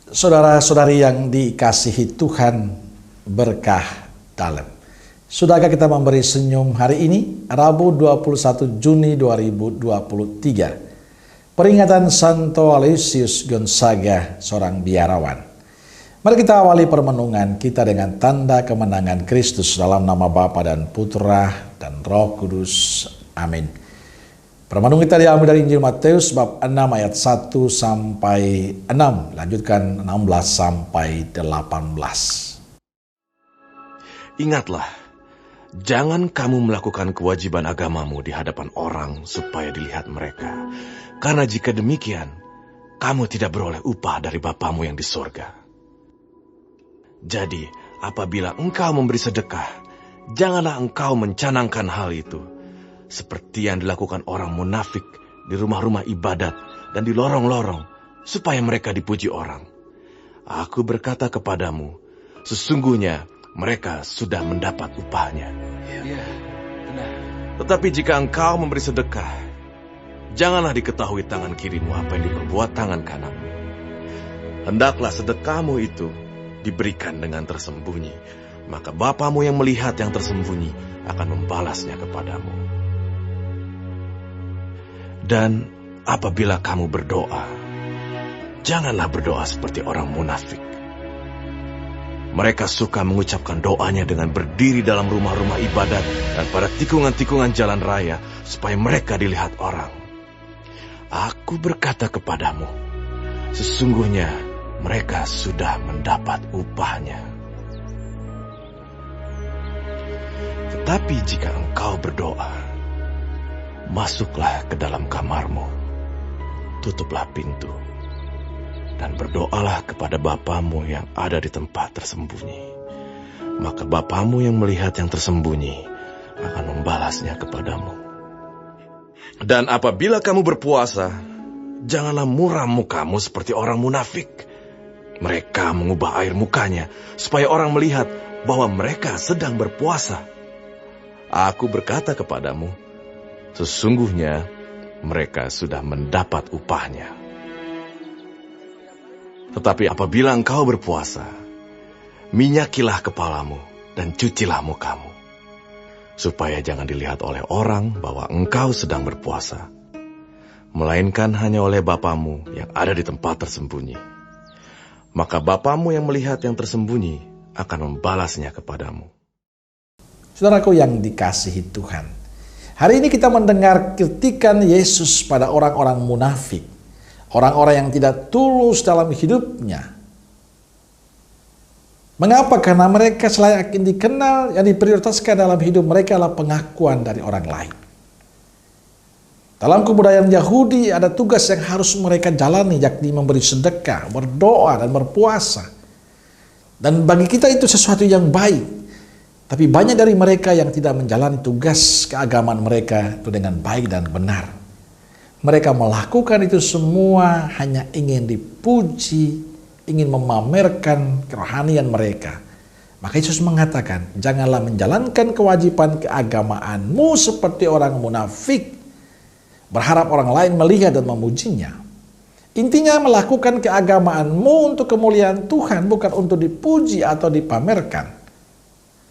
Saudara-saudari yang dikasihi Tuhan, berkah dalam. Sudahkah kita memberi senyum hari ini, Rabu 21 Juni 2023. Peringatan Santo Aloysius Gonzaga, seorang biarawan. Mari kita awali permenungan kita dengan tanda kemenangan Kristus dalam nama Bapa dan Putra dan Roh Kudus. Amin. Permenung kita diambil dari Injil Matius bab 6 ayat 1 sampai 6. Lanjutkan 16 sampai 18. Ingatlah, jangan kamu melakukan kewajiban agamamu di hadapan orang supaya dilihat mereka. Karena jika demikian, kamu tidak beroleh upah dari Bapamu yang di sorga. Jadi, apabila engkau memberi sedekah, janganlah engkau mencanangkan hal itu, seperti yang dilakukan orang munafik di rumah-rumah ibadat dan di lorong-lorong, supaya mereka dipuji orang. Aku berkata kepadamu, sesungguhnya mereka sudah mendapat upahnya. Ya, benar. Tetapi jika engkau memberi sedekah, janganlah diketahui tangan kirimu apa yang diperbuat tangan kananmu. Hendaklah sedekahmu itu diberikan dengan tersembunyi, maka Bapamu yang melihat yang tersembunyi akan membalasnya kepadamu. Dan apabila kamu berdoa, janganlah berdoa seperti orang munafik. Mereka suka mengucapkan doanya dengan berdiri dalam rumah-rumah ibadat dan pada tikungan-tikungan jalan raya, supaya mereka dilihat orang. Aku berkata kepadamu, sesungguhnya mereka sudah mendapat upahnya. Tetapi jika engkau berdoa, masuklah ke dalam kamarmu, tutuplah pintu, dan berdoalah kepada Bapamu yang ada di tempat tersembunyi. Maka Bapamu yang melihat yang tersembunyi akan membalasnya kepadamu. Dan apabila kamu berpuasa, janganlah muram mukamu seperti orang munafik. Mereka mengubah air mukanya supaya orang melihat bahwa mereka sedang berpuasa. Aku berkata kepadamu, sesungguhnya mereka sudah mendapat upahnya. Tetapi apabila engkau berpuasa, minyakilah kepalamu dan cucilah mukamu, supaya jangan dilihat oleh orang bahwa engkau sedang berpuasa, melainkan hanya oleh Bapamu yang ada di tempat tersembunyi. Maka Bapamu yang melihat yang tersembunyi akan membalasnya kepadamu. Saudaraku yang dikasihi Tuhan, hari ini kita mendengar kritikan Yesus pada orang-orang munafik, orang-orang yang tidak tulus dalam hidupnya. Mengapa? Karena mereka selayak dikenal, yang diprioritaskan dalam hidup mereka adalah pengakuan dari orang lain. Dalam kebudayaan Yahudi ada tugas yang harus mereka jalani, yakni memberi sedekah, berdoa, dan berpuasa. Dan bagi kita itu sesuatu yang baik. Tapi banyak dari mereka yang tidak menjalani tugas keagamaan mereka itu dengan baik dan benar. Mereka melakukan itu semua hanya ingin dipuji, ingin memamerkan kerohanian mereka. Maka Yesus mengatakan, janganlah menjalankan kewajiban keagamaanmu seperti orang munafik, berharap orang lain melihat dan memujinya. Intinya melakukan keagamaanmu untuk kemuliaan Tuhan, bukan untuk dipuji atau dipamerkan.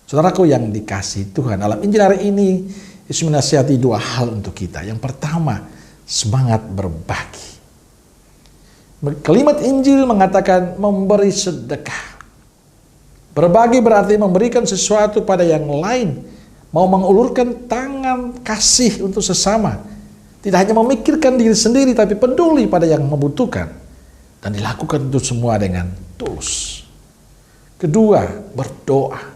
Saudaraku yang dikasihi Tuhan, dalam Injil hari ini Yesus menasihati dua hal untuk kita. Yang pertama, semangat berbagi. Kalimat Injil mengatakan memberi sedekah. Berbagi berarti memberikan sesuatu pada yang lain, mau mengulurkan tangan kasih untuk sesama. Tidak hanya memikirkan diri sendiri, tapi peduli pada yang membutuhkan. Dan dilakukan itu semua dengan tulus. Kedua, berdoa.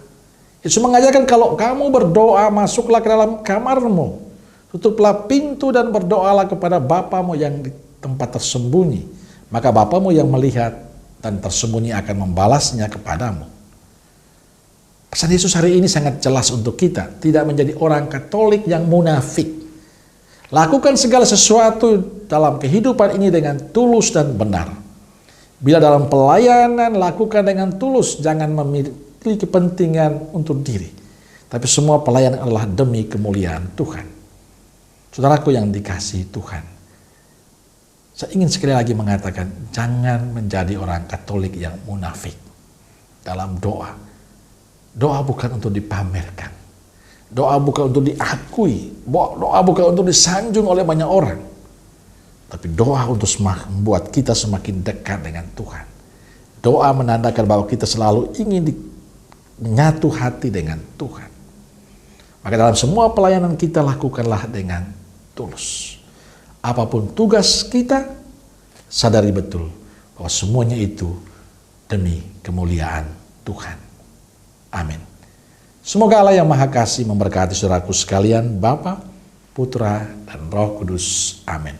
Yesus mengajarkan kalau kamu berdoa, masuklah ke dalam kamarmu, tutuplah pintu dan berdoalah kepada Bapamu yang di tempat tersembunyi. Maka Bapamu yang melihat dan tersembunyi akan membalasnya kepadamu. Pesan Yesus hari ini sangat jelas untuk kita, tidak menjadi orang Katolik yang munafik. Lakukan segala sesuatu dalam kehidupan ini dengan tulus dan benar. Bila dalam pelayanan, lakukan dengan tulus, jangan memiliki kepentingan untuk diri, tapi semua pelayanan adalah demi kemuliaan Tuhan. Saudaraku yang dikasihi Tuhan, Saya ingin sekali lagi mengatakan, jangan menjadi orang Katolik yang munafik dalam doa. Doa bukan untuk dipamerkan. Doa bukan untuk diakui. Doa bukan untuk disanjung oleh banyak orang. Tapi doa untuk membuat kita semakin dekat dengan Tuhan. Doa menandakan bahwa kita selalu ingin menyatu hati dengan Tuhan. Maka dalam semua pelayanan kita lakukanlah dengan tulus. Apapun tugas kita, sadari betul bahwa semuanya itu demi kemuliaan Tuhan. Amin. Semoga Allah yang Maha Kasih memberkati saudaraku sekalian, Bapa, Putra, dan Roh Kudus. Amin.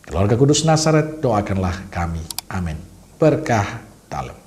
Keluarga Kudus Nazaret, doakanlah kami. Amin. Berkah dalam.